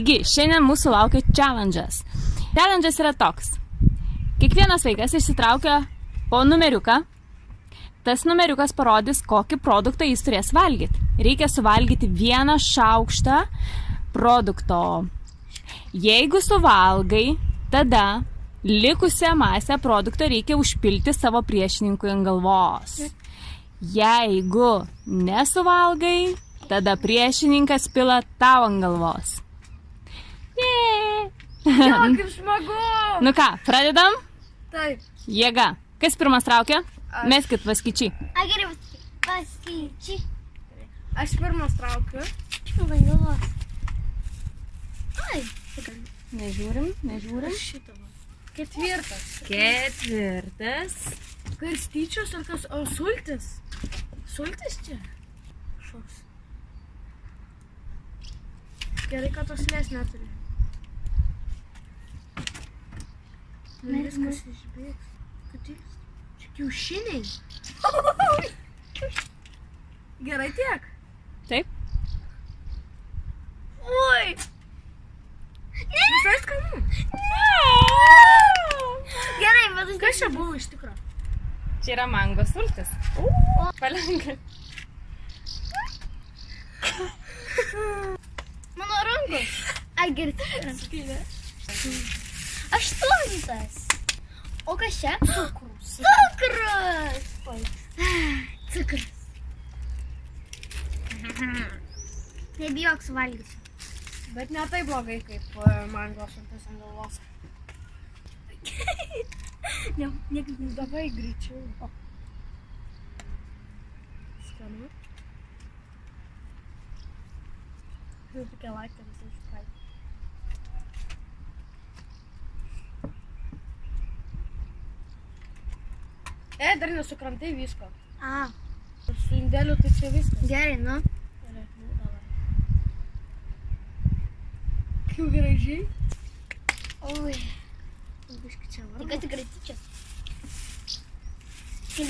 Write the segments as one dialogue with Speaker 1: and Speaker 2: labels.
Speaker 1: Taigi, šiandien mūsų laukia challenge'as. Challenge'as yra toks. Kiekvienas vaikas išsitraukia po numeriuką. Tas numeriukas parodys, kokį produktą jis turės valgyti. Reikia suvalgyti 1 šaukštą produkto. Jeigu suvalgai, tada likusią masę produkto reikia užpilti savo priešininkui ant galvos. Jeigu nesuvalgai, tada priešininkas pila tau ant galvos.
Speaker 2: Jo, kaip smagu!
Speaker 1: Nu ką, pradedam?
Speaker 2: Taip.
Speaker 1: Jėga. Kas pirmas traukia? Meskit vaskyčiai.
Speaker 3: Gerai, paskaičiai.
Speaker 2: Aš pirmas traukiu.
Speaker 3: Vangilos. Ai,
Speaker 1: Nežiūrim.
Speaker 2: Šitą va. Ketvirtas. Garstyčios ar kas? O sultis? Sultis čia? Šoks. Gerai, kad tos lės neturi. Viskas išbėgs. Katils. Čia kiaušiniai. Gerai tiek.
Speaker 1: Taip.
Speaker 2: Oi! Visai skanu.
Speaker 3: gerai, bet aš...
Speaker 2: Kas čia buvo iš tikro?
Speaker 1: Čia yra mango sultis. Palenka.
Speaker 3: Mano rankos. Ai, gerai. 8. O kas čia? Cukrus. Cukrus. Nebijok, suvalgysiu.
Speaker 2: Bet ne taip blogai, kaip mango sultis ant galvos. Davai greičiau. Skanu. Tokia laktė visai šukai. Dar nesukramtai visko. Su indeliu tai čia viskas.
Speaker 3: Gerai, nu.
Speaker 2: Gerai, nu davai. Kaip gražiai.
Speaker 3: Oi.
Speaker 2: Biškai čia varba.
Speaker 3: Tikiuosi tikrai tyčia.
Speaker 2: 5.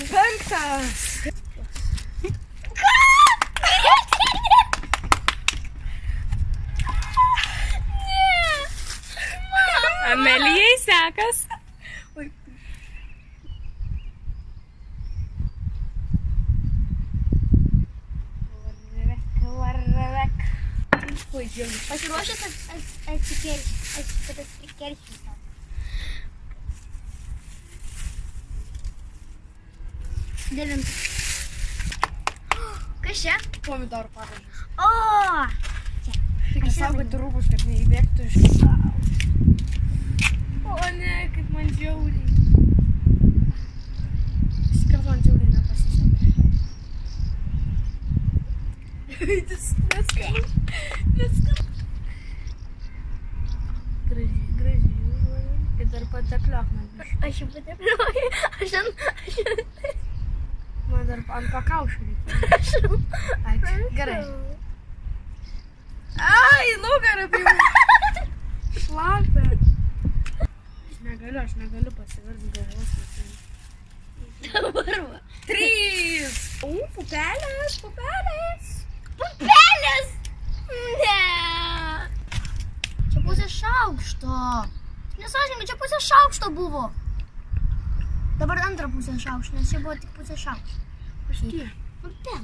Speaker 1: Amelijai sekas.
Speaker 2: Oi. Varvek. Oi, žiūrėk.
Speaker 3: Pasiruošęs atsikerščiu tau. Devintas. Kas čia?
Speaker 2: Pomidorų padažas.
Speaker 3: O!
Speaker 2: Reikia saugoti rūbus, kad neįbėgtų iš savo. O ne, kaip man žiauriai. Kad man žiauriai nepasisekė. Neskan. Gražiai. Ir dar patekliok man biškai.
Speaker 3: Aš jau patepliuoju.
Speaker 2: Man dar ant pakaušio reikia. Ačiū. Gerai. Ai, nugarą prie. Šlapia. Aš negaliu pasiversti galvos.
Speaker 3: Dabar va.
Speaker 2: 3. Pupelės.
Speaker 3: Pupelės! Ne. Čia pusė šaukšto. Nesąžininkai, čia pusė šaukšto buvo. Dabar antrą pusę šaukšto, nes čia buvo tik pusė šaukšto.
Speaker 2: Paštai.
Speaker 3: Nu, ten.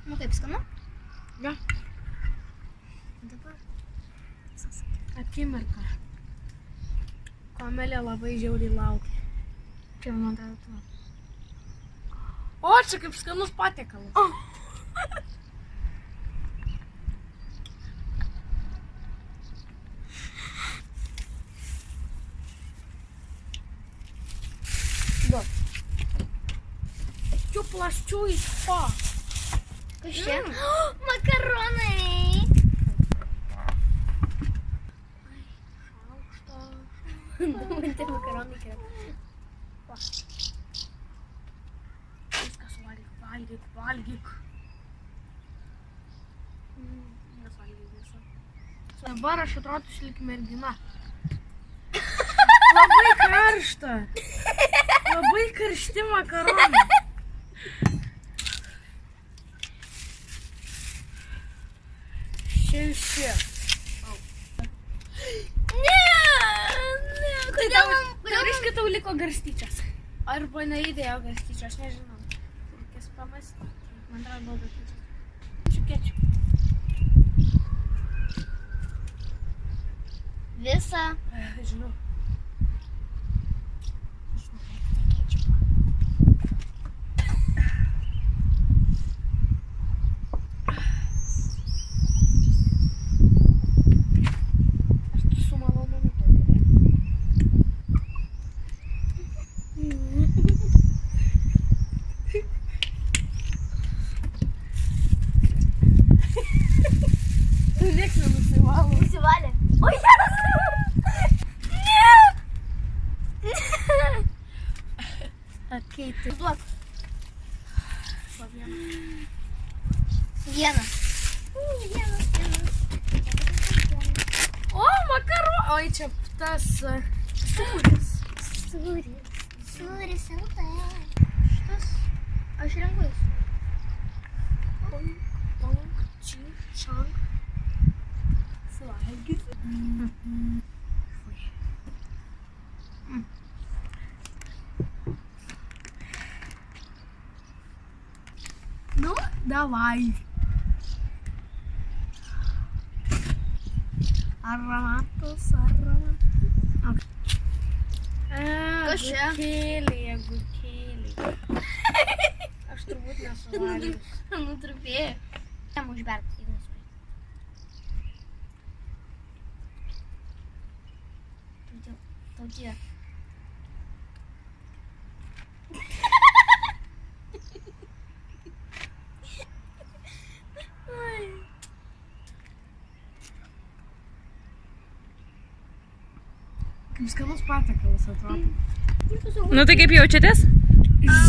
Speaker 3: Nu, kaip skanu?
Speaker 2: Ja.
Speaker 3: Dabar.
Speaker 2: Akimirka. Kamelė labai žiauriai laukia.
Speaker 3: Čia man atrodo to.
Speaker 2: O, čia kaip skanus patiekalas. Plaščių iš po.
Speaker 3: Kas čia? Makaronai!
Speaker 2: Šaukšto.
Speaker 3: Man tie makaronai kėlė.
Speaker 2: Viskas valgyk. Nevalgyk visą. Dabar aš atrodysiu lyg mergina. Labai karšta. Labai karšti makaronai. Čia jūs čia.
Speaker 3: Kodėl man...
Speaker 2: Tai reiškia, tau liko garstyčios. Arba neįdėjo garstyčios, nežinau. Reikės pamastyti. Man atrodo, garstyčios. Kečiu.
Speaker 3: Visą.
Speaker 2: Žinau. Nieks nenusivalo.
Speaker 3: Nusivalė. O, Jezus! Ne! Okei, tai duok. Vienas.
Speaker 2: O, makaru. Oi, čia tas sūris.
Speaker 3: Sūris ant. Šitas. Aš renkuosi.
Speaker 2: Čang. Suvalgysi. Nu, davai. Aromatas.
Speaker 3: Kas čia?
Speaker 2: Agurkėliai. Aš turbūt nesuvalgiau.
Speaker 3: Nutrupėjo. Jam užberti. Tau tie.
Speaker 2: Kaip skanus patiekalas atrodo.
Speaker 1: Nu tai kaip jaučiatės?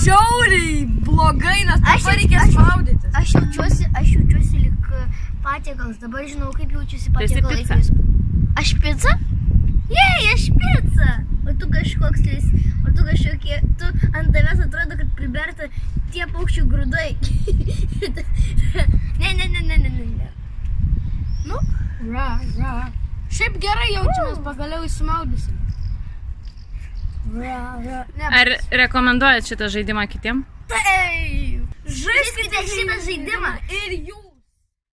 Speaker 2: Žiauriai blogai, nes dabar reikės maudytis.
Speaker 3: Aš jaučiuosi lyg patiekalas. Dabar žinau, kaip jaučiuosi
Speaker 1: Tu esi
Speaker 3: patiekalas.
Speaker 1: pica?
Speaker 3: Aš pica? Jei, aš pica. O tu kažkokie, tu ant tavęs atrodo, kad priberta tie paukščių grūdai. Ne.
Speaker 2: Nu, ra. Šiaip gerai jaučiamės, pagaliau įsimaudysim. Ra. Ne,
Speaker 1: Ar rekomenduojat šitą žaidimą kitiem?
Speaker 3: Taip. Žaiskite šitą žaidimą.
Speaker 2: ir jūs.